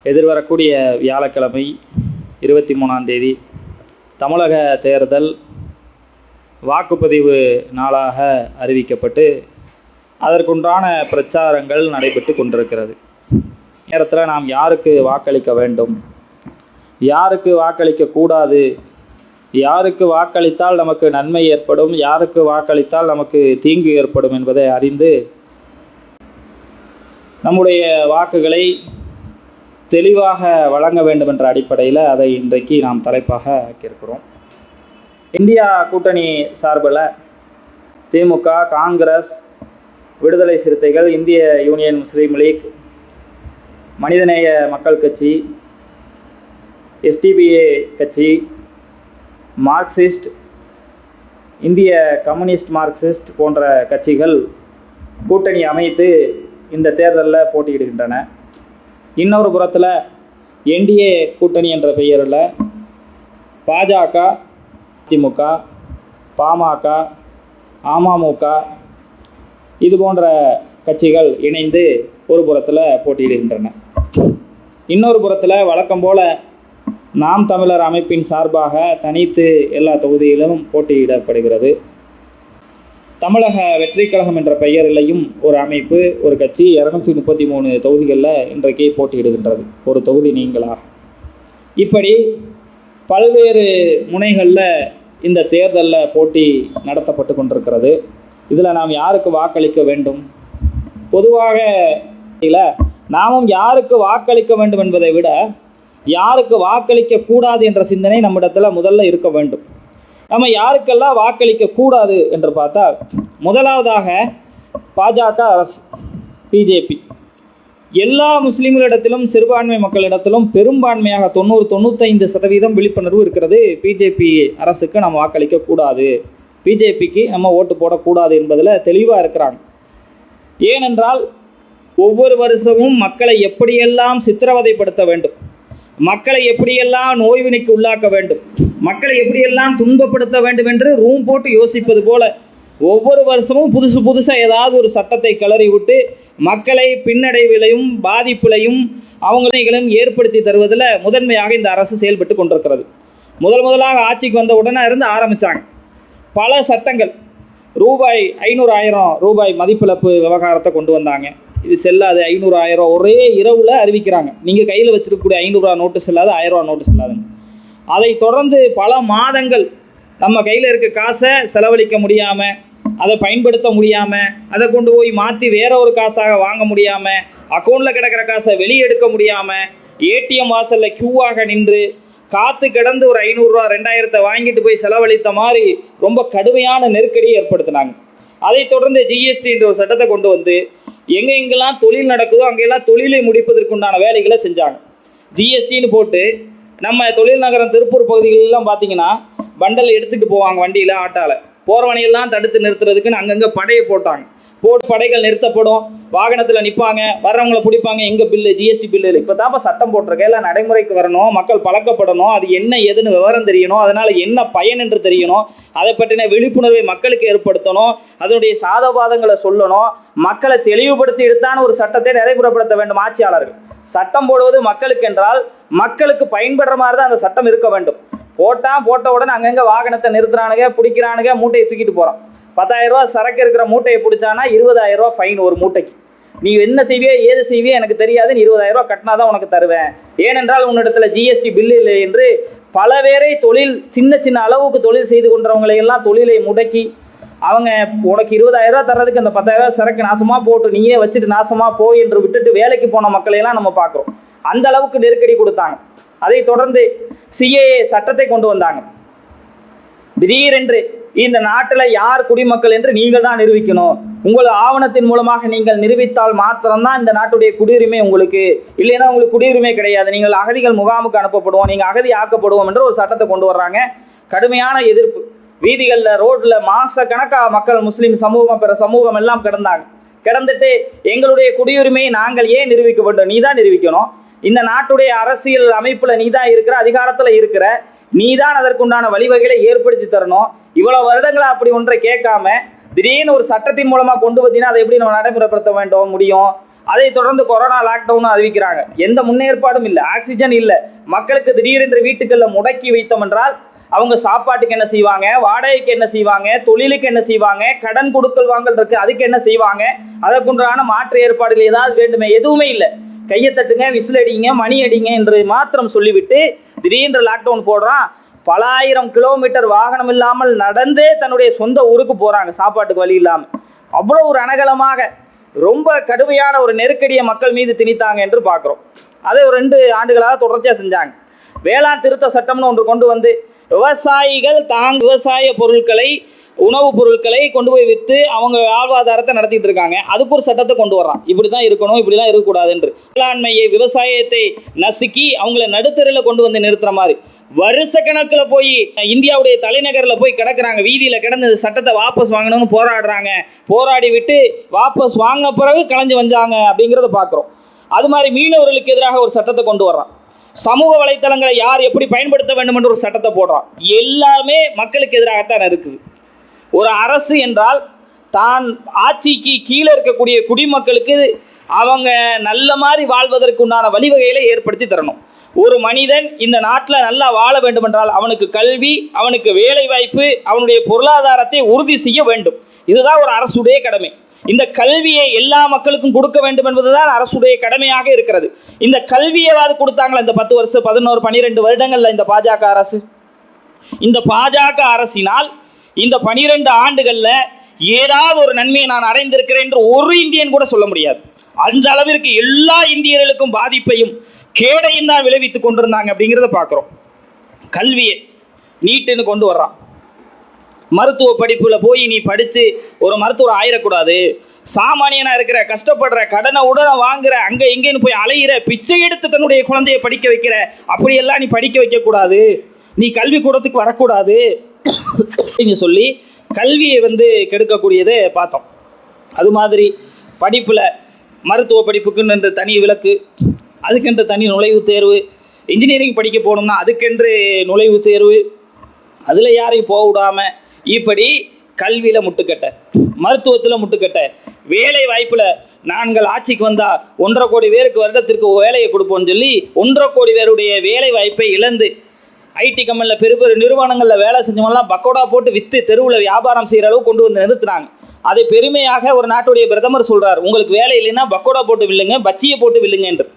எதிர்வரக்கூடிய வியாழக்கிழமை 23ஆம் தேதி தமிழக தேர்தல் வாக்குப்பதிவு நாளாக அறிவிக்கப்பட்டு அதற்குண்டான பிரச்சாரங்கள் நடைபெற்று கொண்டிருக்கிறது. நேரத்தில் நாம் யாருக்கு வாக்களிக்க வேண்டும், யாருக்கு வாக்களிக்கக்கூடாது, யாருக்கு வாக்களித்தால் நமக்கு நன்மை ஏற்படும், யாருக்கு வாக்களித்தால் நமக்கு தீங்கு ஏற்படும் என்பதை அறிந்து நம்முடைய வாக்குகளை தெளிவாக வழங்க வேண்டும் என்ற அடிப்படையில் அதை இன்றைக்கு நாம் தலைப்பாக ஆக்கியிருக்கிறோம். இந்தியா கூட்டணி சார்பில் திமுக, காங்கிரஸ், விடுதலை சிறுத்தைகள், இந்திய யூனியன் முஸ்லீம் லீக், மனிதநேய மக்கள் கட்சி, SDPA கட்சி, மார்க்சிஸ்ட், இந்திய கம்யூனிஸ்ட் மார்க்சிஸ்ட் போன்ற கட்சிகள் கூட்டணி அமைத்து இந்த தேர்தலில் போட்டியிடுகின்றன. இன்னொரு புறத்தில் NDA கூட்டணி என்ற பெயரில் பாஜக, அதிமுக, பாமக, அமமுக இது போன்ற கட்சிகள் இணைந்து ஒரு புறத்தில் போட்டியிடுகின்றன. இன்னொரு புறத்தில் வழக்கம் போல் நாம் தமிழர் அமைப்பின் சார்பாக தனித்து எல்லா தொகுதியிலும் போட்டியிடப்படுகிறது. தமிழக வெற்றி கழகம் என்ற பெயரிலையும் ஒரு அமைப்பு, ஒரு கட்சி 233 தொகுதிகளில் இன்றைக்கு போட்டியிடுகின்றது, ஒரு தொகுதி நீங்களாக. இப்படி பல்வேறு முனைகளில் இந்த தேர்தலில் போட்டி நடத்தப்பட்டு கொண்டிருக்கிறது. இதில் நாம் யாருக்கு வாக்களிக்க வேண்டும்? பொதுவாக நாமும் யாருக்கு வாக்களிக்க வேண்டும் என்பதை விட யாருக்கு வாக்களிக்க கூடாது என்ற சிந்தனை நம்மிடத்தில் முதல்ல இருக்க வேண்டும். நம்ம யாருக்கெல்லாம் வாக்களிக்க கூடாது என்று பார்த்தால், முதலாவதாக பாஜக அரசு, BJP எல்லா முஸ்லீம்களிடத்திலும் சிறுபான்மை மக்களிடத்திலும் பெரும்பான்மையாக 90-95% விழிப்புணர்வு இருக்கிறது. BJP அரசுக்கு நம்ம வாக்களிக்க கூடாது, BJPக்கு நம்ம ஓட்டு போடக்கூடாது என்பதில் தெளிவாக இருக்கிறாங்க. ஏனென்றால் ஒவ்வொரு வருஷமும் மக்களை எப்படியெல்லாம் சித்திரவதைப்படுத்த வேண்டும், மக்களை எப்படியெல்லாம் நோய்வினைக்கு உள்ளாக்க வேண்டும், மக்களை எப்படியெல்லாம் துன்பப்படுத்த வேண்டும் என்று ரூம் போட்டு யோசிப்பது போல ஒவ்வொரு வருஷமும் புதுசாக ஏதாவது ஒரு சட்டத்தை கிளறி விட்டு மக்களை பின்னடைவிலையும் பாதிப்பிலையும் அவங்களையும் ஏற்படுத்தி தருவதில் முதன்மையாக இந்த அரசு செயல்பட்டு கொண்டிருக்கிறது. முதலாக ஆட்சிக்கு வந்த உடனே இருந்து ஆரம்பித்தாங்க பல சட்டங்கள். ரூபாய் 500,000 மதிப்பிழப்பு விவகாரத்தை கொண்டு வந்தாங்க. இது செல்லாது, 500,000 ஒரே இரவில் அறிவிக்கிறாங்க. நீங்கள் கையில் வச்சுருக்கக்கூடிய 500 நோட்டு செல்லாது, 1000 நோட்டு செல்லாதுங்க. அதை தொடர்ந்து பல மாதங்கள் நம்ம கையில் இருக்க காசை செலவழிக்க முடியாமல், அதை பயன்படுத்த முடியாமல், அதை கொண்டு போய் மாற்றி வேற ஒரு காசாக வாங்க முடியாமல், அக்கௌண்ட்டில் கிடக்கிற காசை வெளியே எடுக்க முடியாமல், ATM வாசலில் க்யூவாக நின்று காற்று கிடந்து ஒரு 500, 2000 வாங்கிட்டு போய் செலவழித்த மாதிரி ரொம்ப கடுமையான நெருக்கடியை ஏற்படுத்தினாங்க. அதை தொடர்ந்து GST என்ற ஒரு சட்டத்தை கொண்டு வந்து எங்கெங்கெல்லாம் தொழில் நடக்குதோ அங்கெல்லாம் தொழிலை முடிப்பதற்குண்டான வேலைகளை செஞ்சாங்க. GSTன்னு போட்டு நம்ம தொழில் நகரம் திருப்பூர் பகுதிகளெலாம் பார்த்திங்கன்னா பண்டல் எடுத்துகிட்டு போவாங்க வண்டியில், ஆட்டாவில் போகிறவனையெல்லாம் தடுத்து நிறுத்துறதுக்குன்னு அங்கங்கே படையை போட்டாங்க. படைகள் நிறுத்தப்படும், வாகனத்தில் நிற்பாங்க, வர்றவங்களை பிடிப்பாங்க. எங்கள் பில்லு, GST பில்லு இப்போ தான்ப்பா சட்டம் போட்டிருக்கேன், இல்லை நடைமுறைக்கு வரணும், மக்கள் பழக்கப்படணும், அது என்ன ஏதுன்னு விவரம் தெரியணும், அதனால் என்ன பயன் என்று தெரியணும், அதை பற்றின விழிப்புணர்வை மக்களுக்கு ஏற்படுத்தணும், அதனுடைய சாதபாதங்களை சொல்லணும், மக்களை தெளிவுபடுத்தி எடுத்தான ஒரு சட்டத்தை நடைமுறைப்படுத்த வேண்டும் ஆட்சியாளர்கள். சட்டம் போடுவது மக்களுக்கு என்றால் மக்களுக்கு பயன்படுற மாதிரி தான் அந்த சட்டம் இருக்க வேண்டும். போட்ட உடனே அங்கங்கே வாகனத்தை நிறுத்துறானுங்க, பிடிக்கிறானுங்க, மூட்டையை தூக்கிட்டு போகிறான். 10,000 ரூபா சரக்கு இருக்கிற மூட்டையை பிடிச்சானா 20,000 ரூபா ஃபைன் ஒரு மூட்டைக்கு. நீ என்ன செய்வியோ ஏது செய்வியோ எனக்கு தெரியாது, நீ 20,000 ரூபா கட்டினா தான் உனக்கு தருவேன், ஏனென்றால் உன்னிடத்தில் GST பில்லு இல்லை என்று பல பேரை தொழில் சின்ன அளவுக்கு தொழில் செய்து கொண்டவங்களையெல்லாம் தொழிலை முடக்கி அவங்க உனக்கு 20,000 ரூபா தர்றதுக்கு அந்த 10,000 ரூபா சரக்கு நாசமாக போட்டு நீயே வச்சுட்டு நாசமாக போய் என்று விட்டுட்டு வேலைக்கு போன மக்களையெல்லாம் நம்ம பார்க்குறோம். அந்த அளவுக்கு நெருக்கடி கொடுத்தாங்க. அதை தொடர்ந்து CAA சட்டத்தை கொண்டு வந்தாங்க. திடீரென்று இந்த நாட்டில் யார் குடிமக்கள் என்று நீங்கள் தான் நிரூபிக்கணும், உங்கள் ஆவணத்தின் மூலமாக நீங்கள் நிரூபித்தால் மாத்திரம்தான் இந்த நாட்டுடைய குடியுரிமை உங்களுக்கு, இல்லைன்னா உங்களுக்கு குடியுரிமை கிடையாது, நீங்கள் அகதிகள் முகாமுக்கு அனுப்பப்படுவோம், நீங்கள் அகதி ஆக்கப்படுவோம் என்ற ஒரு சட்டத்தை கொண்டு வர்றாங்க. கடுமையான எதிர்ப்பு, வீதிகளில் ரோட்டில் மாசக்கணக்காக மக்கள், முஸ்லீம் சமூகம் பிற சமூகம் எல்லாம் கிடந்துட்டு எங்களுடைய குடியுரிமையை நாங்கள் ஏன் நிரூபிக்க வேண்டும், நீ தான் நிரூபிக்கணும், இந்த நாட்டுடைய அரசியல் அமைப்பில் நீ தான் இருக்கிற, அதிகாரத்தில் இருக்கிற, நீ தான் அதற்குண்டான வழிவகைகளை ஏற்படுத்தி தரணும். இவ்வளோ வருடங்களை அப்படி ஒன்றை கேட்காம திடீர்னு ஒரு சட்டத்தின் மூலமாக கொண்டு வந்தீங்கன்னா அதை எப்படி நம்ம நடைமுறைப்படுத்த முடியும்? அதை தொடர்ந்து கொரோனா லாக்டவுன் அறிவிக்கிறாங்க. எந்த முன்னேற்பாடும் இல்லை, ஆக்சிஜன் இல்லை. மக்களுக்கு திடீரென்று வீட்டுகளில் முடக்கி வைத்தோம் என்றால் அவங்க சாப்பாட்டுக்கு என்ன செய்வாங்க, வாடகைக்கு என்ன செய்வாங்க, தொழிலுக்கு என்ன செய்வாங்க, கடன் கொடுக்கல் வாங்கல் இருக்கு அதுக்கு என்ன செய்வாங்க, அதற்குண்டான மாற்று ஏற்பாடுகள் ஏதாவது வேண்டுமே, எதுவுமே இல்லை. கையை தட்டுங்க, விசில் அடிங்க, மணி அடிங்க என்று மாத்திரம் சொல்லிவிட்டு திடீரென்று லாக்டவுன் போடுறான். பல ஆயிரம் கிலோமீட்டர் வாகனம் இல்லாமல் நடந்தே தன்னுடைய சொந்த ஊருக்கு போகிறாங்க சாப்பாட்டுக்கு வழி இல்லாமல். அவ்வளோ ஒரு அனகலமாக ரொம்ப கடுமையான ஒரு நெருக்கடியை மக்கள் மீது திணித்தாங்க என்று பார்க்குறோம். அதை ஒரு 2 ஆண்டுகளாக தொடர்ச்சியாக செஞ்சாங்க. வேளாண் திருத்த சட்டம்னு ஒன்று கொண்டு வந்து விவசாயிகள் விவசாய பொருட்களை, உணவுப் பொருட்களை கொண்டு போய் விற்று அவங்க வாழ்வாதாரத்தை நடத்திட்டு இருக்காங்க. அதுக்கு ஒரு சட்டத்தை கொண்டு வர்றான். இப்படி தான் இருக்கணும், இப்படி தான் இருக்கக்கூடாது என்று. வேளாண்மையை, விவசாயத்தை நசுக்கி அவங்கள நடுத்தரில் கொண்டு வந்து நிறுத்துற மாதிரி வருஷ கணக்கில் போய் இந்தியாவுடைய தலைநகரில் போய் கிடக்கிறாங்க. வீதியில் கிடந்து இந்த சட்டத்தை வாபஸ் வாங்கணும்னு போராடுறாங்க. போராடி விட்டு வாபஸ் வாங்கின பிறகு கலைஞ்சு வந்தாங்க அப்படிங்கிறத பார்க்குறோம். அது மாதிரி மீனவர்களுக்கு எதிராக ஒரு சட்டத்தை கொண்டு வர்றான். சமூக வலைத்தளங்களை யார் எப்படி பயன்படுத்த வேண்டும் என்று ஒரு சட்டத்தை போடுறான். எல்லாமே மக்களுக்கு எதிராகத்தான் இருக்குது. ஒரு அரசு என்றால் தான் ஆட்சிக்கு கீழே இருக்கக்கூடிய குடிமக்களுக்கு அவங்க நல்ல மாதிரி வாழ்வதற்கு உண்டான வழிவகைகளை ஏற்படுத்தி தரணும். ஒரு மனிதன் இந்த நாட்டில் நல்லா வாழ வேண்டும் என்றால் அவனுக்கு கல்வி, அவனுக்கு வேலை வாய்ப்பு, அவனுடைய பொருளாதாரத்தை உறுதி செய்ய வேண்டும். இதுதான் ஒரு அரசுடைய கடமை. இந்த கல்வியை எல்லா மக்களுக்கும் கொடுக்க வேண்டும் என்பதுதான் அரசுடைய கடமையாக இருக்கிறது. இந்த கல்வியவாது கொடுத்தாங்களா இந்த 10 வருஷம் 11 12 வருடங்கள்ல இந்த பாஜக அரசு? இந்த பாஜக அரசினால் இந்த 12 ஆண்டுகளில் ஏதாவது ஒரு நன்மையை நான் அடைந்திருக்கிறேன் என்று ஒரு இந்தியன் கூட சொல்ல முடியாது. அந்த அளவிற்கு எல்லா இந்தியர்களுக்கும் பாதிப்பையும் கேடையும் தான் விளைவித்துக் கொண்டிருந்தாங்க அப்படிங்கிறத பார்க்குறோம். கல்வியை நீட்டுன்னு கொண்டு வர்றான். மருத்துவ படிப்பில் போய் நீ படித்து ஒரு மருத்துவர் ஆயிடக்கூடாது. சாமானியனாக இருக்கிற, கஷ்டப்படுற, கடனை உடனே வாங்குற, அங்கே எங்கேன்னு போய் அலையிற, பிச்சை எடுத்து தன்னுடைய குழந்தையை படிக்க வைக்கிற, அப்படியெல்லாம் நீ படிக்க வைக்கக்கூடாது, நீ கல்வி கூடத்துக்கு வரக்கூடாது அப்படின்னு சொல்லி கல்வியை கெடுக்கக்கூடியதை பார்த்தோம். அது மாதிரி படிப்பில் மருத்துவ படிப்புக்குன்னு தனி விலக்கு, அதுக்கென்று தனி நுழைவுத் தேர்வு, இன்ஜினியரிங் படிக்க போகணும்னா அதுக்கென்று நுழைவுத் தேர்வு, அதில் யாரையும் போக விடாமல் இப்படி கல்வியில் முட்டுக்கட்டை, மருத்துவத்தில் முட்டுக்கட்டை, வேலை வாய்ப்பில் நாங்கள் ஆட்சிக்கு வந்தால் 1.5 கோடி பேருக்கு வருடத்திற்கு வேலையை கொடுப்போம்னு சொல்லி 1.5 கோடி பேருடைய வேலை வாய்ப்பை இழந்து ஐடி கம்பெனியில் பெரிய பெரிய நிறுவனங்களில் வேலை செஞ்சவங்கலாம் பக்கோடா போட்டு விற்று தெருவில் வியாபாரம் செய்கிற அளவு கொண்டு வந்து நிறுத்தினாங்க. அதை பெருமையாக ஒரு நாட்டுடைய பிரதமர் சொல்கிறார், உங்களுக்கு வேலை இல்லைன்னா பக்கோடா போட்டு வில்லுங்க, பச்சியை போட்டு வில்லுங்க என்று.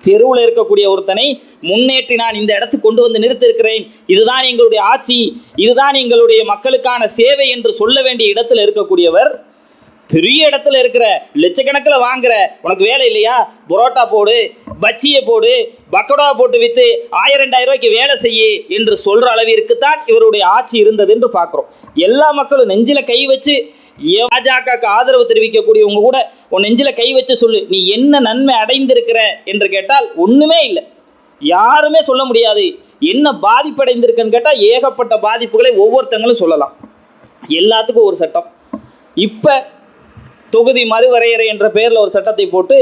தெருவில் இருக்கக்கூடிய ஒருத்தனை முன்னேற்றி நான் இந்த இடத்துக்கு கொண்டு வந்து நிறுத்திருக்கிறேன், இதுதான் எங்களுடைய ஆட்சி, இதுதான் எங்களுடைய மக்களுக்கான சேவை என்று சொல்ல வேண்டிய இடத்துல இருக்கக்கூடியவர் பெரிய இடத்துல இருக்கிற லட்சக்கணக்கில் வாங்குற, உனக்கு வேலை இல்லையா, புரோட்டா போடு, பச்சியை போடு, பக்கோடா போட்டு விற்று 1000-2000 ரூபாய்க்கு வேலை செய்ய என்று சொல்கிற அளவிற்கு தான் இவருடைய ஆட்சி இருந்தது என்று பார்க்குறோம். எல்லா மக்களும் நெஞ்சில் கை வச்சு பாஜகவுக்கு ஆதரவு தெரிவிக்கக்கூடியவங்க கூட உன் நெஞ்சில் கை வச்சு சொல்லு, நீ என்ன நன்மை அடைந்திருக்கிற என்று கேட்டால் ஒன்றுமே இல்லை, யாருமே சொல்ல முடியாது. என்ன பாதிப்படைந்திருக்குன்னு கேட்டால் ஏகப்பட்ட பாதிப்புகளை ஒவ்வொருத்தங்களும் சொல்லலாம். எல்லாத்துக்கும் ஒரு சட்டம். இப்போ தொகுதி மறுவரையறை என்ற பெயரில் ஒரு சட்டத்தை போட்டு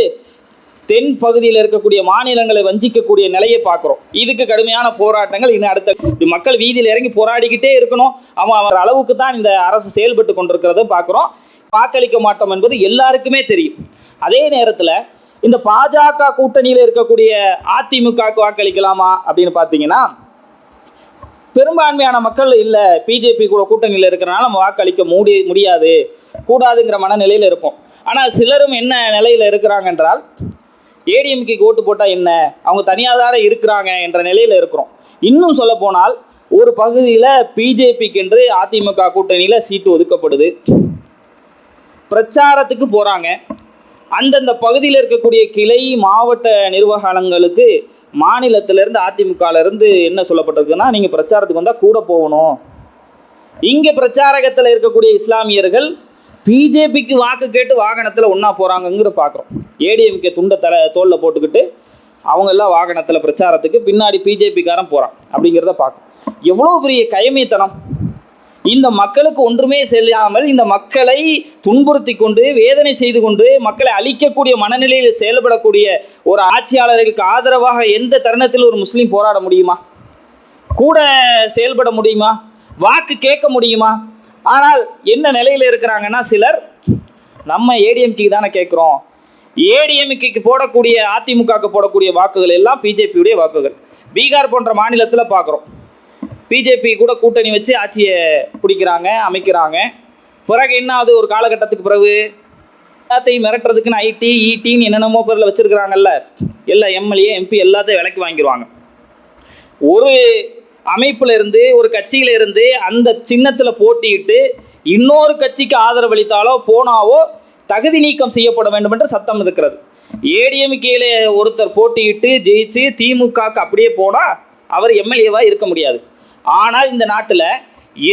தென் பகுதியில் இருக்கக்கூடிய மாநிலங்களை வஞ்சிக்கக்கூடிய நிலையை பார்க்குறோம். இதுக்கு கடுமையான போராட்டங்கள் இன்னும் அடுத்த மக்கள் வீதியில் இறங்கி போராடிக்கிட்டே இருக்கணும். அவர் அளவுக்கு தான் இந்த அரசு செயல்பட்டு கொண்டிருக்கிறத பார்க்குறோம். வாக்களிக்க மாட்டோம் என்பது எல்லாருக்குமே தெரியும். அதே நேரத்தில் இந்த பாஜக கூட்டணியில் இருக்கக்கூடிய அதிமுகவுக்கு வாக்களிக்கலாமா அப்படின்னு பார்த்தீங்கன்னா, பெரும்பான்மையான மக்கள் இல்லை பிஜேபி கூட கூட்டணியில் இருக்கிறனால நம்ம வாக்களிக்க முடியாது, கூடாதுங்கிற மனநிலையில் இருப்போம். ஆனால் சிலரும் என்ன நிலையில் இருக்கிறாங்க என்றால், ஏடிஎம்கேக்கு ஓட்டு போட்டால் என்ன, அவங்க தனியாக தானே இருக்கிறாங்க என்ற நிலையில் இருக்கிறோம். இன்னும் சொல்ல போனால் ஒரு பகுதியில் பிஜேபிக்கு என்று அதிமுக கூட்டணியில் சீட்டு ஒதுக்கப்படுது, பிரச்சாரத்துக்கு போகிறாங்க. அந்தந்த பகுதியில் இருக்கக்கூடிய கிளை மாவட்ட நிர்வாகங்களுக்கு மாநிலத்திலேருந்து அதிமுகலேருந்து என்ன சொல்லப்பட்டிருக்குன்னா, நீங்கள் பிரச்சாரத்துக்கு வந்தால் கூட போகணும். இங்கே பிரச்சாரகத்தில் இருக்கக்கூடிய இஸ்லாமியர்கள் பிஜேபிக்கு வாக்கு கேட்டு வாகனத்தில் ஒன்றா போகிறாங்கங்கிற பார்க்குறோம். ஏடிஎம்கே துண்டை தோளில் போட்டுக்கிட்டு அவங்க எல்லாம் வாகனத்தில் பிரச்சாரத்துக்கு பின்னாடி பிஜேபிக்காரன் போகிறான் அப்படிங்கிறத பார்க்கும். எவ்வளோ பெரிய கயமைத்தனம்! இந்த மக்களுக்கு ஒன்றுமே செய்யாமல் இந்த மக்களை துன்புறுத்தி கொண்டு வேதனை செய்து கொண்டு மக்களை அழிக்கக்கூடிய மனநிலையில் செயல்படக்கூடிய ஒரு ஆட்சியாளர்களுக்கு ஆதரவாக எந்த தருணத்தில் ஒரு முஸ்லீம் போராட முடியுமா? கூட செயல்பட முடியுமா? வாக்கு கேட்க முடியுமா? ஆனால் என்ன நிலையில் இருக்கிறாங்கன்னா, சிலர் நம்ம ஏடிஎம்கே தானே கேட்குறோம், ஏடிஎம்கேக்கு போடக்கூடிய அதிமுகவுக்கு போடக்கூடிய வாக்குகள் எல்லாம் பிஜேபியுடைய வாக்குகள். பீகார் போன்ற மாநிலத்தில் பார்க்குறோம், பிஜேபி கூட கூட்டணி வச்சு ஆட்சியை பிடிக்கிறாங்க, அமைக்கிறாங்க. பிறகு என்ன ஆகுது? ஒரு காலகட்டத்துக்கு பிறகு எல்லாத்தையும் மிரட்டுறதுக்குன்னு ஐடி ஈடின்னு என்னென்னமோ பேரில் வச்சுருக்கிறாங்கல்ல, எல்லா எம்எல்ஏ எம்பி எல்லாத்தையும் விலைக்கு வாங்கிடுவாங்க. ஒரு அமைப்பில் இருந்து, ஒரு கட்சியில் இருந்து அந்த சின்னத்தில் போட்டியிட்டு இன்னொரு கட்சிக்கு ஆதரவளித்தாலோ போனாவோ தகுதி நீக்கம் செய்யப்பட வேண்டும் என்ற சட்டம் இருக்கிறது. ஏடிஎம்கேல ஒருத்தர் போட்டியிட்டு ஜெயிச்சு திமுகக்கு அப்படியே போனால் அவர் எம்எல்ஏவாக இருக்க முடியாது. ஆனால் இந்த நாட்டில்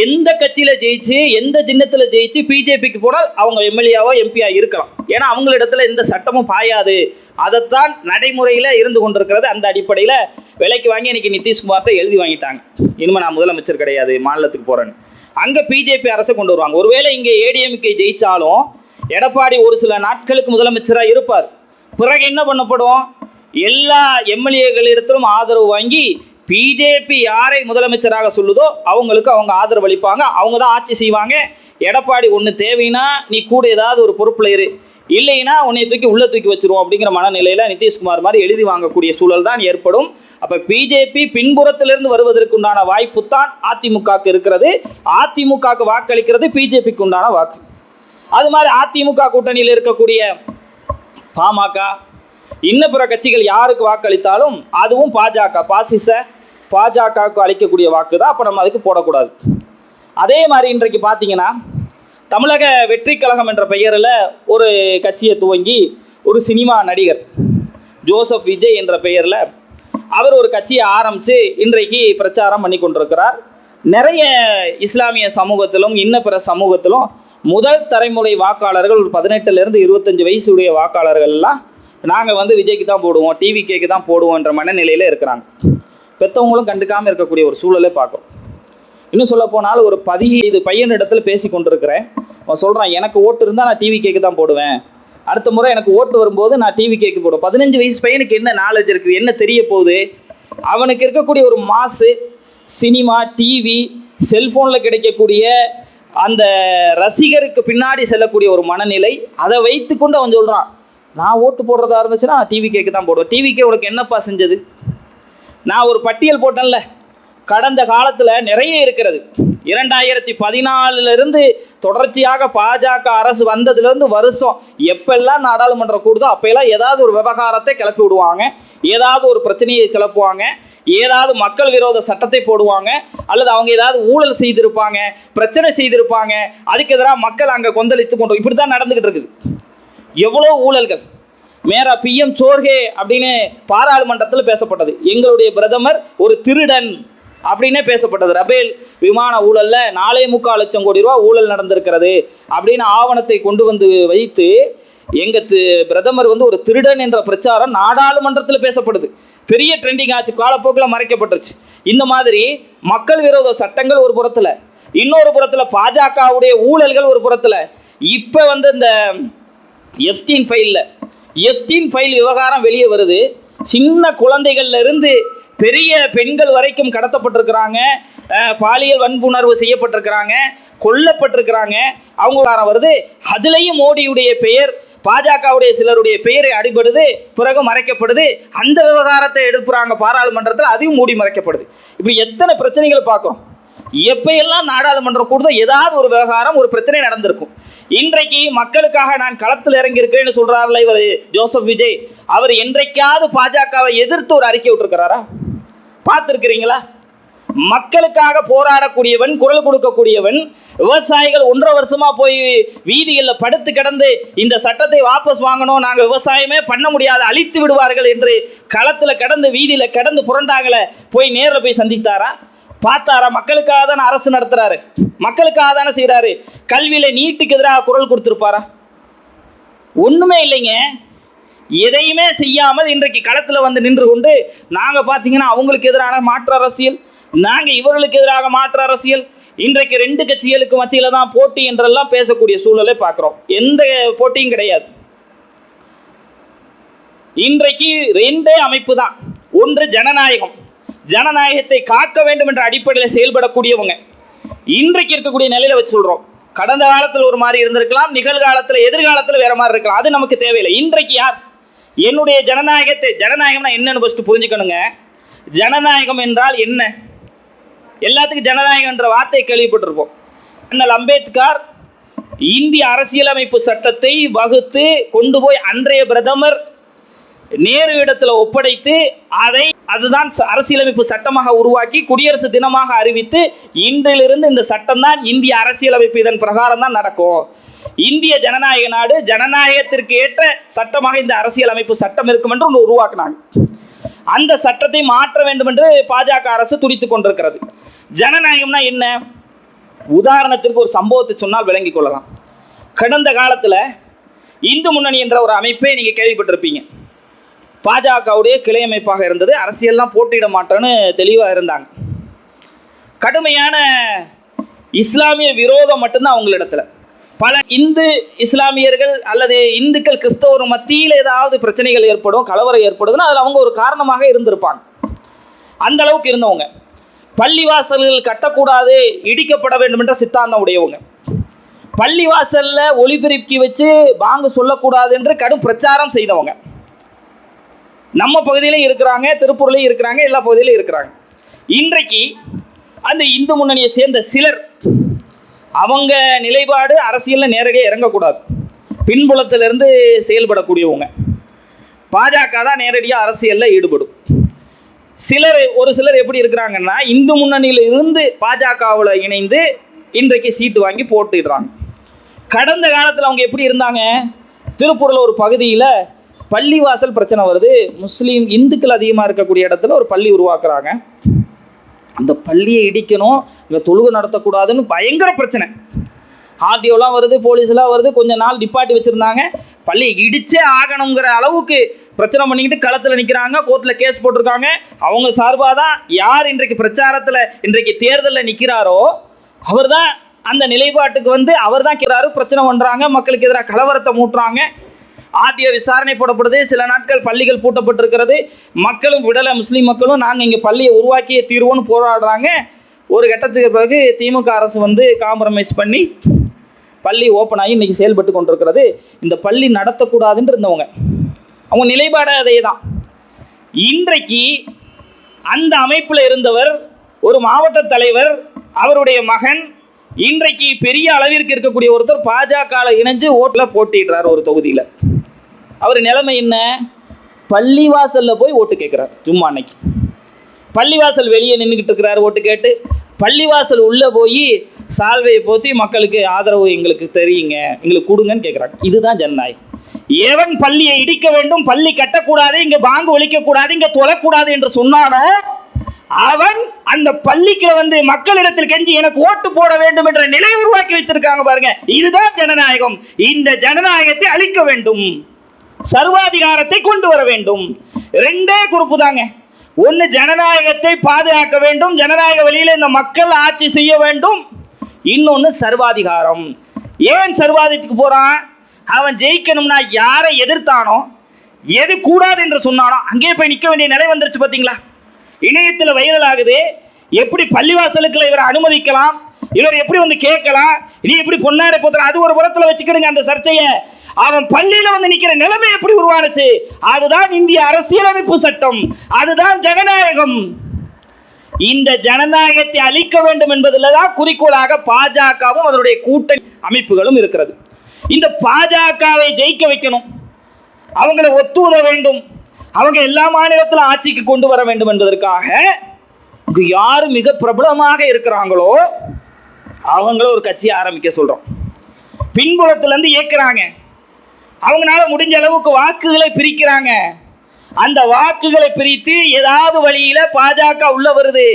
எந்த கட்சியில் ஜெயிச்சு எந்த சின்னத்தில் ஜெயிச்சு பிஜேபிக்கு போனால் அவங்க எம்எல்ஏவோ எம்பியாக இருக்கலாம். ஏன்னா அவங்களிடத்துல எந்த சட்டமும் பாயாது. அதைத்தான் நடைமுறையில் இருந்து கொண்டிருக்கிறது. அந்த அடிப்படையில் விலைக்கு வாங்கி இன்றைக்கி நிதிஷ்குமார்கிட்ட எழுதி வாங்கிட்டாங்க, இனிமேல் நான் முதலமைச்சர் கிடையாது, மாநிலத்துக்கு போகிறேன்னு. அங்கே பிஜேபி அரசை கொண்டு வருவாங்க. ஒருவேளை இங்கே ஏடிஎம்கே ஜெயித்தாலும் எடப்பாடி ஒரு சில நாட்களுக்கு முதலமைச்சராக இருப்பார். பிறகு என்ன பண்ணப்படும்? எல்லா எம்எல்ஏகளிடத்திலும் ஆதரவு வாங்கி பிஜேபி யாரை முதலமைச்சராக சொல்லுதோ அவங்களுக்கு அவங்க ஆதரவு அளிப்பாங்க, அவங்க தான் ஆட்சி செய்வாங்க. எடப்பாடி ஒன்று தேவைன்னா நீ கூட ஏதாவது ஒரு பொறுப்பில் இரு, இல்லைன்னா உன்னை தூக்கி உள்ளே தூக்கி வச்சிருவோம் அப்படிங்கிற மனநிலையில் நிதிஷ்குமார் மாதிரி எழுதி வாங்கக்கூடிய சூழல் தான் ஏற்படும். அப்போ பிஜேபி பின்புறத்திலிருந்து வருவதற்கு உண்டான வாய்ப்பு தான் அதிமுகவுக்கு இருக்கிறது. அதிமுகவுக்கு வாக்களிக்கிறது பிஜேபிக்கு உண்டான வாக்கு. அது மாதிரி அதிமுக கூட்டணியில் இருக்கக்கூடிய பாமக இன்னும் பிற கட்சிகள் யாருக்கு வாக்களித்தாலும் அதுவும் பாஜகவுக்கு அளிக்கக்கூடிய வாக்கு தான். அப்போ நம்ம அதுக்கு போடக்கூடாது. அதே மாதிரி இன்றைக்கு பார்த்தீங்கன்னா தமிழக வெற்றி கழகம் என்ற பெயரில் ஒரு கட்சியை துவங்கி ஒரு சினிமா நடிகர் ஜோசப் விஜய் என்ற பெயரில் அவர் ஒரு கட்சியை ஆரம்பித்து இன்றைக்கு பிரச்சாரம் பண்ணி கொண்டிருக்கிறார். நிறைய இஸ்லாமிய சமூகத்திலும் இன்னும் பிற சமூகத்திலும் முதல் தலைமுறை வாக்காளர்கள் ஒரு 18லேருந்து 25 வயசுடைய வாக்காளர்கள் எல்லாம் நாங்கள் விஜய்க்கு தான் போடுவோம், டிவிகேக்கு தான் போடுவோன்ற மனநிலையில் இருக்கிறாங்க. பெற்றவங்களும் கண்டுக்காமல் இருக்கக்கூடிய ஒரு சூழலை பார்க்குறோம். இன்னும் சொல்ல போனால் ஒரு 15 பையனிடத்தில் பேசி கொண்டிருக்கிறேன். அவன் சொல்கிறான், எனக்கு ஓட்டு இருந்தால் நான் டிவிகேக்கு தான் போடுவேன், அடுத்த முறை எனக்கு ஓட்டு வரும்போது நான் டிவிகேக்கு போடுவேன். 15 வயசு பையனுக்கு என்ன நாலேஜ் இருக்குது, என்ன தெரிய போகுது? அவனுக்கு இருக்கக்கூடிய ஒரு மாசு, சினிமா, டிவி, செல்ஃபோனில் கிடைக்கக்கூடிய அந்த ரசிகருக்கு பின்னாடி செல்லக்கூடிய ஒரு மனநிலை, அதை வைத்து கொண்டு அவன் சொல்கிறான், நான் ஓட்டு போடுறதா இருந்துச்சுன்னா நான் டிவிகேக்கு தான் போடுவேன். டிவிகே உனக்கு என்னப்பா செஞ்சது? நான் ஒரு பட்டியல் போட்டேன்ல, கடந்த காலத்தில் நிறைய இருக்கிறது. 2014 தொடர்ச்சியாக பாஜக அரசு வந்ததுலேருந்து வருஷம் எப்பெல்லாம் நாடாளுமன்றம் கூடுதோ அப்போல்லாம் ஏதாவது ஒரு விவகாரத்தை கிளப்பி விடுவாங்க, ஏதாவது ஒரு பிரச்சனையை கிளப்புவாங்க, ஏதாவது மக்கள் விரோத சட்டத்தை போடுவாங்க, அல்லது அவங்க ஏதாவது ஊழல் செய்திருப்பாங்க, பிரச்சனை செய்திருப்பாங்க, அதுக்கு எதிராக மக்கள் அங்கே கொந்தளித்து கொண்டு இப்படி தான் நடந்துக்கிட்டு இருக்குது. எவ்வளோ ஊழல்கள்! மேரா பிஎம் சோர்ஹே அப்படின்னு பாராளுமன்றத்தில் பேசப்பட்டது. எங்களுடைய பிரதமர் ஒரு திருடன் அப்படின்னே பேசப்பட்டது. ரபேல் விமான ஊழலில் 4.25 லட்சம் கோடி ரூபா ஊழல் நடந்திருக்கிறது அப்படின்னு ஆவணத்தை கொண்டு வந்து வைத்து எங்கள் பிரதமர் ஒரு திருடன் என்ற பிரச்சாரம் நாடாளுமன்றத்தில் பேசப்படுது. பெரிய ட்ரெண்டிங் ஆச்சு, காலப்போக்கில் மறைக்கப்பட்டுருச்சு. இந்த மாதிரி மக்கள் விரோத சட்டங்கள் ஒரு புறத்தில், இன்னொரு புறத்தில் பாஜகவுடைய ஊழல்கள் ஒரு புறத்தில். இப்போ இந்த எஃப்டீன் ஃபைல் விவகாரம் வெளியே வருது. சின்ன குழந்தைகள்ல இருந்து பெரிய பெண்கள் வரைக்கும் கடத்தப்பட்டிருக்கிறாங்க, பாலியல் வன்புணர்வு செய்யப்பட்டிருக்கிறாங்க, கொல்லப்பட்டிருக்கிறாங்க. அவங்க வருது. அதுலேயும் மோடியுடைய பெயர், பாஜகவுடைய சிலருடைய பெயரை அடிபடுது, பிறகு மறைக்கப்படுது. அந்த விவகாரத்தை எடுப்புறாங்க பாராளுமன்றத்தில், அதையும் மூடி மறைக்கப்படுது. இப்படி எத்தனை பிரச்சனைகளை பார்க்குறோம். எப்பையெல்லாம் நாடாளுமன்றம் கூடுதோ ஏதாவது ஒரு விவகாரம், ஒரு பிரச்சனை நடந்திருக்கும். இன்றைக்கு மக்களுக்காக நான் களத்தில் இறங்கியிருக்கேன்னு சொல்கிறார்ல இவர் ஜோசப் விஜய், அவர் என்றைக்காவது பாஜகவை எதிர்த்து ஒரு அறிக்கை விட்டுருக்கிறாரா? பார்த்துருக்கிறீங்களா? மக்களுக்காக போராடக்கூடியவன், குரல் கொடுக்கக்கூடியவன். விவசாயிகள் 1.5 வருஷமா போய் வீதிகளில் படுத்து கிடந்து இந்த சட்டத்தை வாபஸ் வாங்கணும், நாங்கள் விவசாயமே பண்ண முடியாது, அழித்து விடுவார்கள் என்று களத்தில் கிடந்து வீதியில் கிடந்து புரண்டாங்களே, போய் நேரில் போய் சந்தித்தாரா? பார்த்தாரா? மக்களுக்காக தானே அரசு நடத்துறாரு, மக்களுக்காக தானே செய்கிறாரு. கல்வியில் நீட்டுக்கு எதிராக குரல் கொடுத்துருப்பாரா? ஒன்றுமே இல்லைங்க. எதையுமே செய்யாமல் இன்றைக்கு களத்தில் நின்று கொண்டு நாங்கள் பார்த்தீங்கன்னா அவங்களுக்கு எதிரான மாற்று அரசியல், நாங்கள் இவர்களுக்கு எதிராக மாற்று அரசியல், இன்றைக்கு 2 கட்சிகளுக்கு மத்தியில் தான் போட்டி என்றெல்லாம் பேசக்கூடிய சூழலை பார்க்குறோம். எந்த போட்டியும் கிடையாது. இன்றைக்கு 2 அமைப்பு தான். ஒன்று ஜனநாயகம், ஜனநாயகத்தை காக்க வேண்டும் என்ற அடிப்படையில் செயல்படக்கூடியவங்க. இன்றைக்கு இருக்கக்கூடிய நிலையில் வச்சு சொல்கிறோம், கடந்த காலத்தில் ஒரு மாதிரி இருந்திருக்கலாம், நிகழ்காலத்தில் எதிர்காலத்தில் வேற மாதிரி இருக்கலாம். அது நமக்கு தேவையில்லை. இன்றைக்கு யார் என்னுடைய ஜனநாயகம்னா என்னன்னு ஃபர்ஸ்ட் புரிஞ்சுக்கணுங்க. ஜனநாயகம் என்றால் என்ன? எல்லாத்துக்கும் ஜனநாயகம் என்ற வார்த்தையை கேள்விப்பட்டிருப்போம். அண்ணல் அம்பேத்கர் இந்திய அரசியலமைப்பு சட்டத்தை வகுத்து கொண்டு போய் அன்றைய பிரதமர் நேரு இடத்துல ஒப்படைத்து அதுதான் அரசியலமைப்பு சட்டமாக உருவாக்கி குடியரசு தினமாக அறிவித்து இன்றிலிருந்து இந்த சட்டம் தான் இந்திய அரசியலமைப்பு, இதன் பிரகாரம் தான் நடக்கும். இந்திய ஜனநாயக நாடு, ஜனநாயகத்திற்கு ஏற்ற சட்டமாக இந்த அரசியலமைப்பு சட்டம் இருக்கும் என்று ஒன்று உருவாக்கினாங்க. அந்த சட்டத்தை மாற்ற வேண்டும் என்று பாஜக அரசு துடித்துக் கொண்டிருக்கிறது. ஜனநாயகம்னா என்ன? உதாரணத்திற்கு ஒரு சம்பவத்தை சொன்னால் விளங்கிக் கொள்ளலாம். கடந்த காலத்தில் இந்து முன்னணி என்ற ஒரு அமைப்பை நீங்கள் கேள்விப்பட்டிருப்பீங்க. பாஜகவுடைய கிளை அமைப்பாக இருந்தது. அரசியல்லாம் போட்டியிட மாட்டேன்னு தெளிவாக இருந்தாங்க. கடுமையான இஸ்லாமிய விரோதம் மட்டும்தான் அவங்களிடத்துல. பல இந்து இஸ்லாமியர்கள் அல்லது இந்துக்கள் கிறிஸ்தவர் மத்தியில் ஏதாவது பிரச்சனைகள் ஏற்படும், கலவரம் ஏற்படுதுன்னா அதில் அவங்க ஒரு காரணமாக இருந்திருப்பாங்க. அந்த அளவுக்கு இருந்தவங்க. பள்ளிவாசல்கள் கட்டக்கூடாது, இடிக்கப்பட வேண்டும் என்ற சித்தாந்தம் உடையவங்க. பள்ளிவாசலில் ஒளிபெருக்கி வச்சு பாங்கு சொல்லக்கூடாது என்று கடும் பிரச்சாரம் செய்தவங்க. நம்ம பகுதியிலையும் இருக்கிறாங்க, திருப்பூர்லையும் இருக்கிறாங்க, எல்லா பகுதியிலையும் இருக்கிறாங்க. இன்றைக்கு அந்த இந்து முன்னணியை சேர்ந்த சிலர் அவங்க நிலைப்பாடு அரசியலில் நேரடியாக இறங்கக்கூடாது, பின்புலத்திலிருந்து செயல்படக்கூடியவங்க. பாஜக தான் நேரடியாக அரசியலில் ஈடுபடும். ஒரு சிலர் எப்படி இருக்கிறாங்கன்னா, இந்து முன்னணியில் இருந்து பாஜகவில் இணைந்து இன்றைக்கு சீட்டு வாங்கி போட்டுடுறாங்க. கடந்த காலத்தில் அவங்க எப்படி இருந்தாங்க? திருப்பூரில் ஒரு பகுதியில் பள்ளிவாசல் பிரச்சனை வருது, முஸ்லீம் இந்துக்கள் அதிகமாக இருக்கக்கூடிய இடத்துல ஒரு பள்ளி உருவாக்குறாங்க. அந்த பள்ளியை இடிக்கணும், இங்கே தொழுகை நடத்தக்கூடாதுன்னு பயங்கர பிரச்சனை. ஆர்டிஓலாம் வருது, போலீஸ்லாம் வருது. கொஞ்ச நாள் நிப்பாட்டி வச்சுருந்தாங்க. பள்ளியை இடிச்சே ஆகணுங்கிற அளவுக்கு பிரச்சனை பண்ணிக்கிட்டு களத்தில் நிற்கிறாங்க. கோர்ட்டில் கேஸ் போட்டிருக்காங்க. அவங்க சார்பாக தான் யார் இன்றைக்கு பிரச்சாரத்தில் இன்றைக்கு தேர்தலில் நிற்கிறாரோ அவர் தான் அந்த நிலைப்பாட்டுக்கு அவர் தான் இருக்கிறாரு. பிரச்சனை பண்ணுறாங்க, மக்களுக்கு எதிராக கலவரத்தை மூட்டுறாங்க. ஆர்டிஓ விசாரணை போடப்படுது. சில நாட்கள் பள்ளிகள் பூட்டப்பட்டிருக்கிறது. மக்களும் விடலை, முஸ்லீம் மக்களும் நாங்கள் இங்கே பள்ளியை உருவாக்கிய தீர்வோன்னு போராடுறாங்க. ஒரு கட்டத்துக்கு பிறகு திமுக அரசு காம்ப்ரமைஸ் பண்ணி பள்ளி ஓப்பன் ஆகி இன்றைக்கி செயல்பட்டு கொண்டிருக்கிறது. இந்த பள்ளி நடத்தக்கூடாதுன்னு இருந்தவங்க, அவங்க நிலைப்பாடு அதே தான். இன்றைக்கு அந்த அமைப்பில் இருந்தவர் ஒரு மாவட்ட தலைவர், அவருடைய மகன் இன்றைக்கு பெரிய அளவிற்கு இருக்கக்கூடிய ஒருத்தர் பாஜகவில் இணைஞ்சு ஓட்டில் போட்டிடுறார் ஒரு தொகுதியில். அவர் நிலைமை என்ன? பள்ளிவாசலில் போய் ஓட்டு கேட்குறார். சும்மா அன்னைக்கு பள்ளிவாசல் வெளியே நின்றுக்கிட்டு இருக்கிறார் ஓட்டு கேட்டு. பள்ளிவாசல் உள்ளே போய் சால்வையை போற்றி மக்களுக்கு ஆதரவு எங்களுக்கு தெரியுங்க, எங்களுக்கு கொடுங்கன்னு கேட்குறாங்க. இதுதான் ஜனநாயகம். எவன் பள்ளியை இடிக்க வேண்டும், பள்ளி கட்டக்கூடாது, இங்கே பாங்கு ஒழிக்கக்கூடாது, இங்கே தொழக்கூடாது என்று சொன்னானோ அவன் அந்த பள்ளிக்கு மக்களிடத்தில் கெஞ்சி எனக்கு ஓட்டு போட வேண்டும் என்ற நிலை உருவாக்கி வைத்திருக்காங்க பாருங்க. இதுதான் ஜனநாயகம். இந்த ஜனநாயகத்தை அழிக்க வேண்டும், சர்வாதிகாரத்தை கொண்டு வர வேண்டும். ரெண்டே குறிப்பு தாங்க. ஒன்று, ஜனநாயகத்தை பாதுகாக்க வேண்டும், ஜனநாயக வழியில் இந்த மக்கள் ஆட்சி செய்ய வேண்டும். இன்னொன்று சர்வாதிகாரம். ஏன் சர்வாதிக்கு போறான்? அவன் ஜெயிக்கணும்னா யாரை எதிர்த்தானோ, எது கூடாது என்று சொன்னானோ அங்கே போய் நிற்க வேண்டிய நிலை வந்துருச்சு. பார்த்தீங்களா? இணையத்தில் வைரல் ஆகுது. எப்படி பள்ளிவாசலுக்குள்ள இவரை அனுமதிக்கலாம், இவர் எப்படி கேட்கலாம், நீ எப்படி பொன்னாடை போத்துற, அது ஒரு புறத்தில் வச்சுக்கிடுங்க அந்த சர்ச்சையை. அவன் பள்ளியில் நிற்கிற நிலைமை எப்படி உருவானுச்சு? அதுதான் இந்திய அரசியலமைப்பு சட்டம், அதுதான் ஜனநாயகம். இந்த ஜனநாயகத்தை அழிக்க வேண்டும் என்பதில் தான் குறிக்கோளாக பாஜகவும் அதனுடைய கூட்டணி அமைப்புகளும் இருக்கிறது. இந்த பாஜகவை ஜெயிக்க வைக்கணும், அவங்களை ஒத்துழைக்க வேண்டும், அவங்க எல்லா மாநிலத்திலும் ஆட்சிக்கு கொண்டு வர வேண்டும் என்பதற்காக யார் மிக பிரபலமாக இருக்கிறாங்களோ அவங்கள ஒரு கட்சியை ஆரம்பிக்க சொல்றோம். பின்புலத்திலிருந்து இயக்குறாங்க. அவங்களால முடிஞ்ச அளவுக்கு வாக்குகளை பிரிக்கிறாங்க. அந்த வாக்குகளை பிரித்து ஏதாவது வழியில பாஜக உள்ள வருது.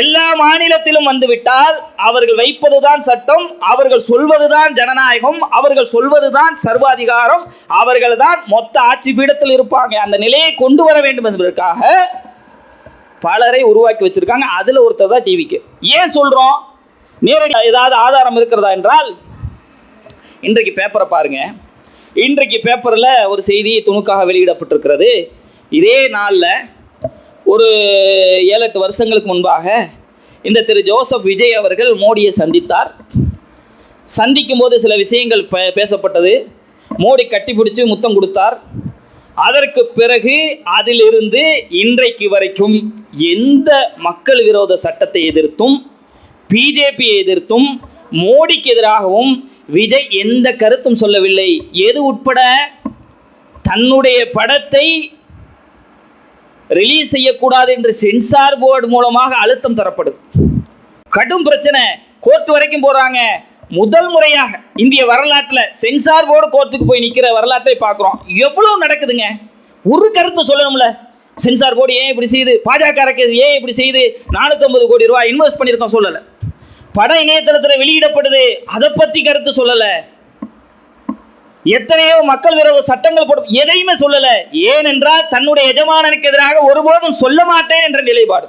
எல்லா மாநிலத்திலும் வந்துவிட்டால் அவர்கள் வைப்பதுதான் சட்டம், அவர்கள் சொல்வதுதான் ஜனநாயகம், அவர்கள் சொல்வதுதான் சர்வாதிகாரம், அவர்கள் தான் மொத்த ஆட்சி பீடத்தில் இருப்பாங்க. அந்த நிலையை கொண்டு வர வேண்டும் என்பதற்காக பலரை உருவாக்கி வச்சிருக்காங்க. அதுல ஒருத்தர் தான் டிவிக்கு. ஏன் சொல்றோம்? நேரடி ஏதாவது ஆதாரம் இருக்கிறதா என்றால் இன்றைக்கு பேப்பரை பாருங்க. இன்றைக்கு பேப்பரில் ஒரு செய்தி துணுக்காக வெளியிடப்பட்டிருக்கிறது. இதே நாளில் ஒரு 7-8 வருஷங்களுக்கு முன்பாக இந்த திரு ஜோசப் விஜய் அவர்கள் மோடியை சந்தித்தார். சந்திக்கும் போது சில விஷயங்கள் பேசப்பட்டது. மோடி கட்டிப்பிடிச்சு முத்தம் கொடுத்தார். அதற்கு பிறகு அதிலிருந்து இன்றைக்கு வரைக்கும் எந்த மக்கள் விரோத சட்டத்தை எதிர்த்தும் பிஜேபியை எதிர்த்தும் மோடிக்கு எதிராகவும் விஜய் எந்த கருத்தும் சொல்லவில்லை. எது உட்பட தன்னுடைய படத்தை ரிலீஸ் செய்யக்கூடாது என்று சென்சார் போர்டு மூலமாக அழுத்தம் தரப்படுது. கடும் பிரச்சனை, கோர்ட் வரைக்கும் போறாங்க. முதல் முறையாக இந்திய வரலாற்றில் சென்சார் போர்டு கோர்ட்டுக்கு போய் நிற்கிற வரலாற்றை பார்க்குறோம். எவ்வளவு நடக்குதுங்க. ஒரு கருத்து சொல்லணும்ல. சென்சார் போர்டு ஏன் இப்படி செய்யுது, பாஜக ஏன் இப்படி செய்யுது, 450 கோடி ரூபாய் இன்வெஸ்ட் பண்ணியிருக்கோம் சொல்லலை. படம் இணையதளத்தில் வெளியிடப்படுது, அதை பற்றி கருத்து சொல்லலை. எத்தனையோ மக்கள் விரோத சட்டங்கள் போடும், எதையுமே சொல்லலை. ஏனென்றால் தன்னுடைய எஜமானனுக்கு எதிராக ஒருபோதும் சொல்ல மாட்டேன் என்ற நிலைப்பாடு.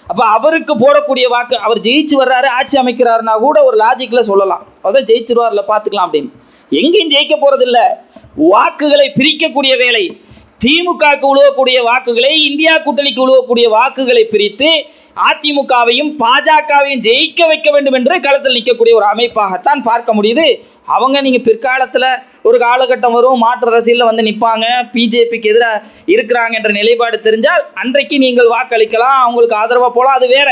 அப்போ அவருக்கு போடக்கூடிய வாக்கு, அவர் ஜெயிச்சு வர்றாரு, ஆட்சி அமைக்கிறாருன்னா கூட ஒரு லாஜிக்கில் சொல்லலாம், அதான் ஜெயிச்சிருவார்ல பார்த்துக்கலாம் அப்படின்னு. எங்கேயும் ஜெயிக்க போகிறதில்ல. வாக்குகளை பிரிக்கக்கூடிய வேலை, திமுகவுக்கு உழுவக்கூடிய வாக்குகளை, இந்தியா கூட்டணிக்கு உழுவக்கூடிய வாக்குகளை பிரித்து அதிமுகவையும் பாஜகவையும் ஜெயிக்க வைக்க வேண்டும் என்று களத்தில் நிற்கக்கூடிய ஒரு அமைப்பாகத்தான் பார்க்க முடியுது. அவங்க நீங்கள் பிற்காலத்தில் ஒரு காலகட்டம் வரும், மாற்று அரசியலில் வந்து நிற்பாங்க, பிஜேபிக்கு எதிராக இருக்கிறாங்க என்ற நிலைப்பாடு தெரிஞ்சால் அன்றைக்கு நீங்கள் வாக்களிக்கலாம், அவங்களுக்கு ஆதரவாக போகலாம், அது வேற.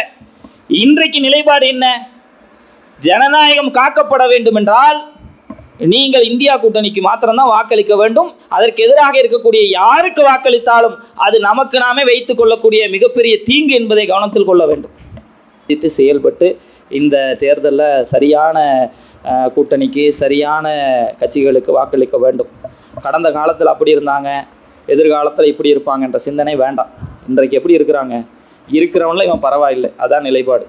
இன்றைக்கு நிலைப்பாடு என்ன? ஜனநாயகம் காக்கப்பட வேண்டும் என்றால் நீங்கள் இந்தியா கூட்டணிக்கு மாத்திரம்தான் வாக்களிக்க வேண்டும். அதற்கு எதிராக இருக்கக்கூடிய யாருக்கு வாக்களித்தாலும் அது நமக்கு நாமே வைத்துக் கொள்ளக்கூடிய மிகப்பெரிய தீங்கு என்பதை கவனத்தில் கொள்ள வேண்டும். செயல்பட்டு இந்த தேர்தலில் சரியான கூட்டணிக்கு, சரியான கட்சிகளுக்கு வாக்களிக்க வேண்டும். கடந்த காலத்தில் அப்படி இருந்தாங்க, எதிர்காலத்தில் இப்படி இருப்பாங்க என்ற சிந்தனை வேண்டாம். இன்றைக்கு எப்படி இருக்கிறாங்க, இருக்கிறவங்கள இவன் பரவாயில்லை, அதான் நிலைப்பாடு.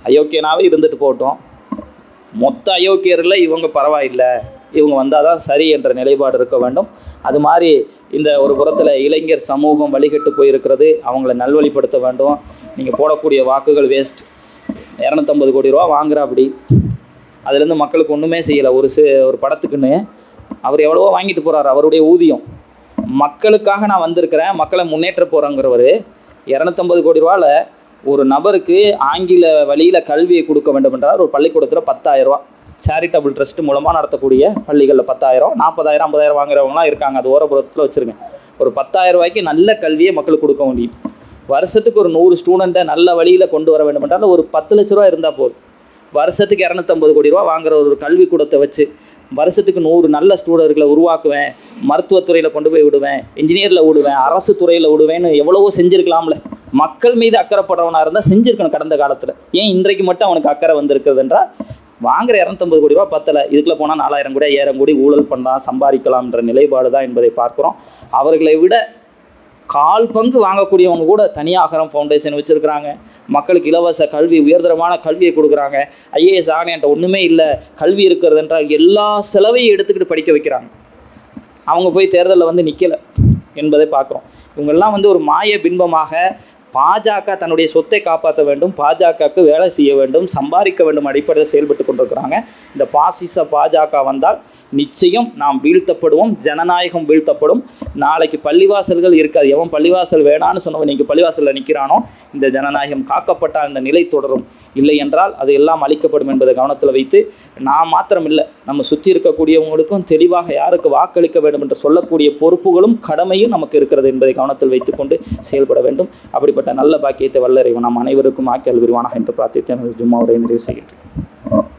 அயோக்கியனாகவே இருந்துட்டு போட்டோம், மொத்த அயோக்கியரில் இவங்க பரவாயில்லை, இவங்க வந்தால் தான் சரி என்ற நிலைப்பாடு இருக்க வேண்டும். அது மாதிரி இந்த ஒரு புறத்தில் இளைஞர் சமூகம் வழிகட்டு போயிருக்கிறது, அவங்கள நல்வழிப்படுத்த வேண்டும். நீங்கள் போடக்கூடிய வாக்குகள் வேஸ்ட். 250 கோடி ரூபா வாங்குறா, அப்படி அதுலேருந்து மக்களுக்கு ஒன்றுமே செய்யலை. ஒரு படத்துக்குன்னு அவர் எவ்வளவோ வாங்கிட்டு போகிறார், அவருடைய ஊதியம். மக்களுக்காக நான் வந்திருக்கிறேன், மக்களை முன்னேற்ற போகிறேங்கிறவர் 250 கோடி ரூபாவில் ஒரு நபருக்கு ஆங்கில வழியில் கல்வியை கொடுக்க வேண்டும் என்றால் ஒரு பள்ளிக்கூடத்தில் 10,000 ரூபா சேரிட்டபிள் ட்ரஸ்ட் மூலமாக நடத்தக்கூடிய பள்ளிகளில் 10,000, 40,000, 50,000 வாங்குறவங்களாம் இருக்காங்க. அது ஓரப்புறத்தில் வச்சுருங்க. ஒரு 10,000 ரூபாய்க்கு நல்ல கல்வியை மக்களுக்கு கொடுக்க முடியும். வருஷத்துக்கு ஒரு 100 ஸ்டூடெண்ட்டை நல்ல வழியில் கொண்டு வர வேண்டும் என்றால் ஒரு 10 லட்ச ரூபா இருந்தால் போதும். வருஷத்துக்கு 250 கோடி ரூபா வாங்குற ஒரு கல்வி கூடத்தை வச்சு வருஷத்துக்கு 100 நல்ல ஸ்டூடெண்ட்களை உருவாக்குவேன், மருத்துவத்துறையில் கொண்டு போய் விடுவேன், இன்ஜினியரில் விடுவேன், அரசு துறையில் விடுவேன்னு எவ்வளவோ செஞ்சுருக்கலாம்ல. மக்கள் மீது அக்கறைப்படுறவனாக இருந்தால் செஞ்சுருக்கணும் கடந்த காலத்தில். ஏன் இன்றைக்கு மட்டும் அவனுக்கு அக்கறை வந்திருக்கிறது என்றால் வாங்குற 250 கோடி ரூபா பத்தலை, இதுக்குள்ளே போனால் 4,000 கோடி 5,000 கோடி ஊழல் பண்ணலாம், சம்பாதிக்கலாம் என்ற நிலைப்பாடு தான் என்பதை பார்க்குறோம். அவர்களை விட 1/4 பங்கு வாங்கக்கூடியவங்க கூட தனியாகரம் ஃபவுண்டேஷன் வச்சுருக்கிறாங்க. மக்களுக்கு இலவச கல்வி, உயர்தரமான கல்வியை கொடுக்குறாங்க. IAS ஆணையன்ட்ட ஒன்றுமே இல்லை, கல்வி இருக்கிறது என்றால் எல்லா செலவையும் எடுத்துக்கிட்டு படிக்க வைக்கிறாங்க. அவங்க போய் தேர்தலில் வந்து நிற்கலை என்பதை பார்க்குறோம். இவங்கெல்லாம் வந்து ஒரு மாய பின்பமாக பாஜக தன்னுடைய சொத்தை காப்பாற்ற வேண்டும், பாஜகவுக்கு வேலை செய்ய வேண்டும், சம்பாதிக்க வேண்டும் அடிப்படையில் செயல்பட்டு கொண்டிருக்கிறாங்க. இந்த பாசிச பாஜக வந்தால் நிச்சயம் நாம் வீழ்த்தப்படுவோம், ஜனநாயகம் வீழ்த்தப்படும். நாளைக்கு பள்ளிவாசல்கள் இருக்காது. எவன் பள்ளிவாசல் வேணான்னு சொன்னவன் நீங்கள் பள்ளிவாசலில் நிற்கிறானோ இந்த ஜனநாயகம் காக்கப்பட்டால் இந்த நிலை தொடரும். இல்லை என்றால் அது எல்லாம் அளிக்கப்படும் என்பதை கவனத்தில் வைத்து நாம் மாத்திரமில்லை, நம்ம சுற்றி இருக்கக்கூடியவங்களுக்கும் தெளிவாக யாருக்கு வாக்களிக்க வேண்டும் என்று சொல்லக்கூடிய பொறுப்புகளும் கடமையும் நமக்கு இருக்கிறது என்பதை கவனத்தில் வைத்துக்கொண்டு செயல்பட வேண்டும். அப்படிப்பட்ட நல்ல பாக்கியத்தை வல்ல இறைவன் நாம் அனைவருக்கும் ஆக்கி அல்விரிவானாக என்று பிரார்த்தித்து எனது ஜும்மா உரையை நிறைவு செய்கின்றேன்.